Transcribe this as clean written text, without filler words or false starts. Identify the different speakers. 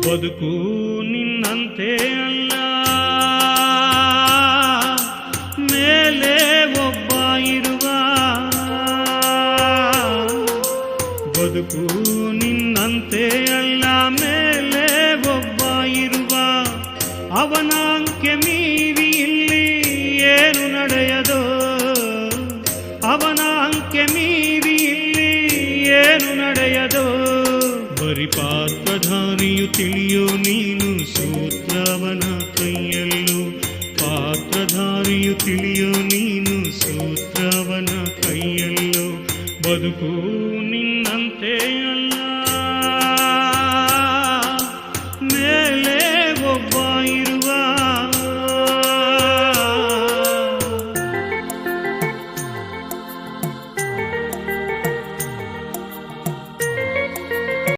Speaker 1: ಬದುಕು ನಿನ್ನಂತೆ ಅಲ್ಲ, ಮೇಲೆ ಒಬ್ಬ ಇರುವ. ಬದುಕು ನಿನ್ನಂತೆ ಅಲ್ಲ, ಮೇಲೆ ಒಬ್ಬ ಇರುವ. ಅವನ ಅಂಕೆ ಮೀರಿ ಇಲ್ಲಿ ಏನು ನಡೆಯದೋ, ಅವನ ಅಂಕೆ ಮೀರಿ ಇಲ್ಲಿ ಏನು ನಡೆಯದೋ. ಬರಿ ಪಾತ್ರಧಾರಿಯು ತಿಳಿಯೋ ನೀನು ಸೂತ್ರವನ ಕೈಯಲ್ಲೂ, ಪಾತ್ರಧಾರಿಯು ತಿಳಿಯೋ ನೀನು ಸೂತ್ರವನ ಕೈಯಲ್ಲೂ. ಬದುಕು ನಿನ್ನಂತೆ